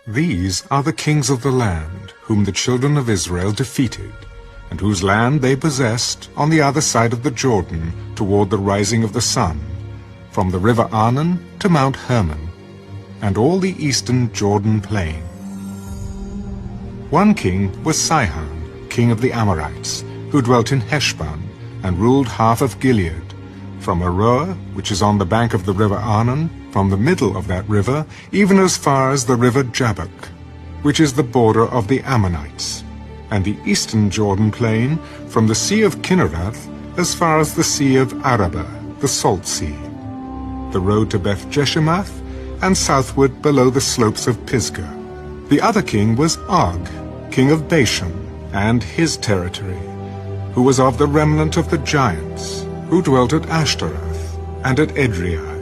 These are the kings of the land, whom the children of Israel defeated, and whose land they possessed on the other side of the Jordan toward the rising of the sun, from the river Arnon to Mount Hermon, and all the eastern Jordan plain. One king was Sihon, king of the Amorites, who dwelt in Heshbon, and ruled half of Gilead, from Aroer, which is on the bank of the river Arnon, from the middle of that river, even as far as the river Jabbok, which is the border of the Ammonites, and the eastern Jordan plain, from the sea of Kinnereth, as far as the sea of Arabah, the Salt Sea, the road to Beth Jeshimoth, and southward below the slopes of Pisgah. The other king was Og, king of Bashan, and his territory, who was of the remnant of the giants, who dwelt at Ashtaroth and at Edrei,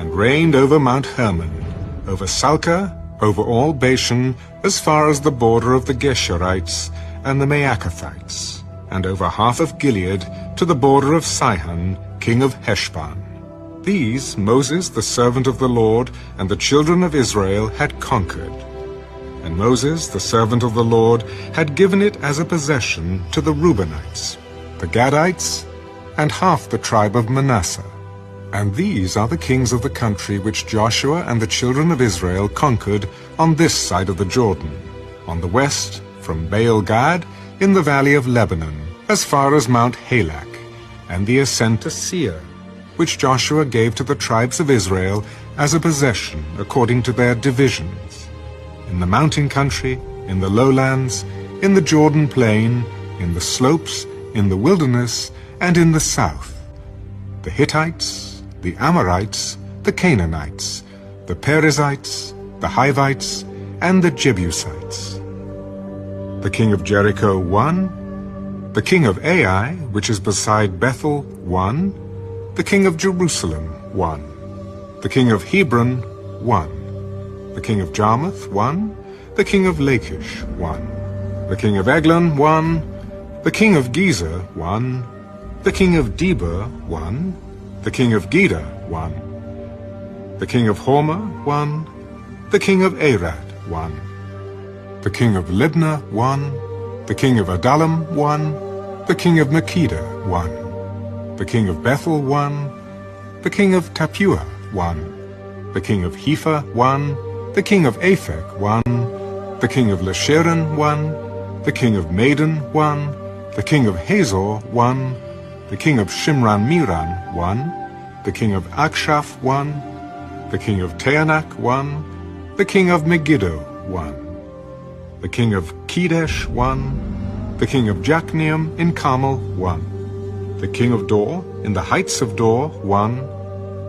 and reigned over Mount Hermon, over Salcah, over all Bashan, as far as the border of the Geshurites and the Maacathites, and over half of Gilead to the border of Sihon, king of Heshbon. These Moses, the servant of the Lord, and the children of Israel had conquered. And Moses, the servant of the Lord, had given it as a possession to the Reubenites, the Gadites, and half the tribe of Manasseh. And these are the kings of the country which Joshua and the children of Israel conquered on this side of the Jordan, on the west, from Baal-Gad, in the valley of Lebanon, as far as Mount Halak, and the ascent to Seir, which Joshua gave to the tribes of Israel as a possession according to their divisions, in the mountain country, in the lowlands, in the Jordan plain, in the slopes, in the wilderness, and in the south, the Hittites, the Amorites, the Canaanites, the Perizzites, the Hivites, and the Jebusites. The king of Jericho won, the king of Ai, which is beside Bethel, won, the king of Jerusalem won, the king of Hebron won, the king of Jarmuth won, the king of Lachish won, the king of Eglon won, the king of Gezer won, the king of Debir won, the king of Geder won, the king of Hormah won, the king of Arad won, the king of Libnah won, the king of Adullam won, the king of Makkedah won, the king of Bethel won, the king of Tappuah won, the king of Hepher won, the king of Aphek won, the king of Lasharon won, the king of Madon won, the king of Hazor won, the king of Shimron-Meron won, the king of Akshaph won, the king of Taanach won, the king of Megiddo won, the king of Kedesh won, the king of Jokneam in Carmel won, the king of Dor in the heights of Dor won,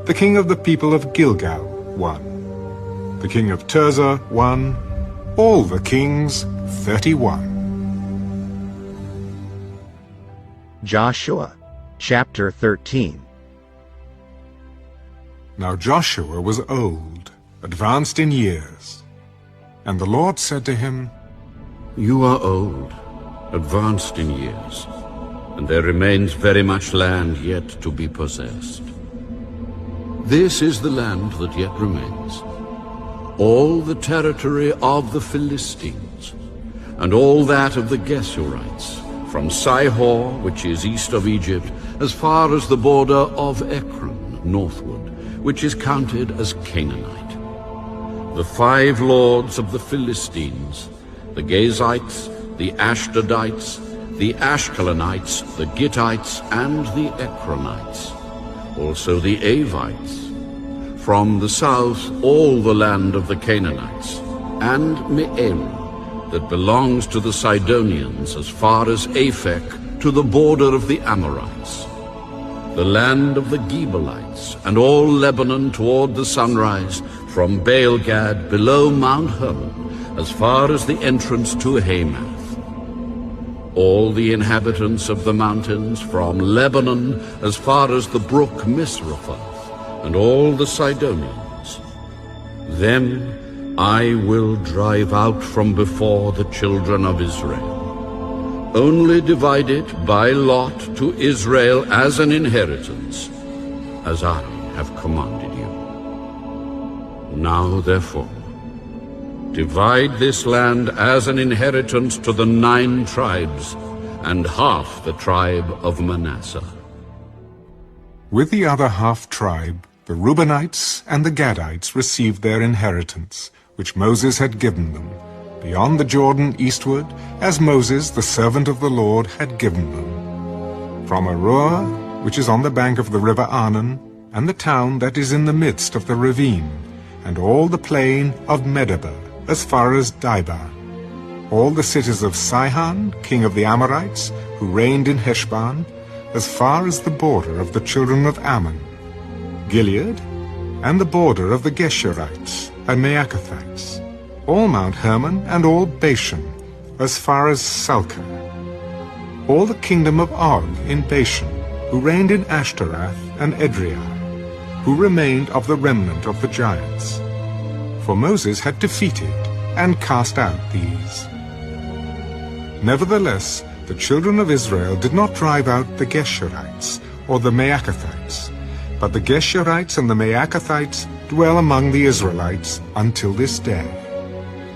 the king of the people of Gilgal won, the king of Tirzah won, all the kings 31. Joshua, chapter 13. Now Joshua was old, advanced in years. And the Lord said to him, You are old, advanced in years, and there remains very much land yet to be possessed. This is the land that yet remains, all the territory of the Philistines, and all that of the Geshurites, from Sihor, which is east of Egypt, as far as the border of Ekron, northward, which is counted as Canaanite. The 5 lords of the Philistines, the Gazites, the Ashdodites, the Ashkelonites, the Gittites, and the Ekronites, also the Avites. From the south, all the land of the Canaanites, and Me'erim, that belongs to the Sidonians as far as Aphek, to the border of the Amorites. The land of the Gebalites, and all Lebanon toward the sunrise, from Baal-Gad below Mount Hermon, as far as the entrance to Hamath. All the inhabitants of the mountains, from Lebanon as far as the brook Misrephoth, and all the Sidonians. Them I will drive out from before the children of Israel. Only divide it by lot to Israel as an inheritance, as I have commanded you. Now therefore, Divide this land as an inheritance to the 9 tribes, and half the tribe of Manasseh. With the other half-tribe, the Reubenites and the Gadites received their inheritance, which Moses had given them, beyond the Jordan eastward, as Moses, the servant of the Lord, had given them. From Aroer, which is on the bank of the river Arnon, and the town that is in the midst of the ravine, and all the plain of Medeba, as far as Dibon, all the cities of Sihon, king of the Amorites, who reigned in Heshbon, as far as the border of the children of Ammon, Gilead, and the border of the Geshurites and Maacathites, all Mount Hermon and all Bashan, as far as Salcah, all the kingdom of Og in Bashan, who reigned in Ashtaroth and Edrei, who remained of the remnant of the giants. For Moses had defeated and cast out these. Nevertheless, the children of Israel did not drive out the Geshurites or the Maacathites, but the Geshurites and the Maacathites dwell among the Israelites until this day.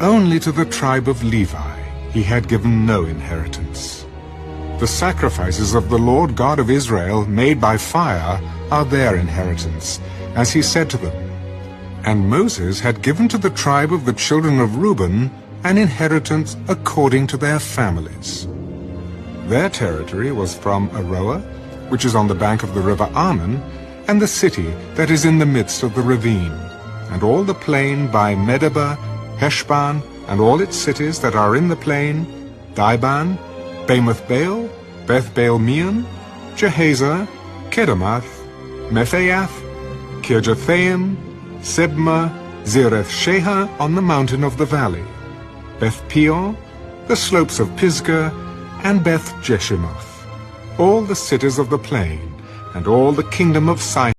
Only to the tribe of Levi he had given no inheritance. The sacrifices of the Lord God of Israel made by fire are their inheritance, as he said to them. And Moses had given to the tribe of the children of Reuben an inheritance according to their families. Their territory was from Aroer, which is on the bank of the river Arnon, and the city that is in the midst of the ravine, and all the plain by Medeba, Heshbon, and all its cities that are in the plain, Dibon, Bamoth-baal, Beth-baal-meon, Jehazer, Kedemoth, Mephaath, Kirjathaim, Sebma, Zereth-Sheha on the mountain of the valley, Beth-peor, the slopes of Pisgah, and Beth-jeshimoth, all the cities of the plain, and all the kingdom of Sihon,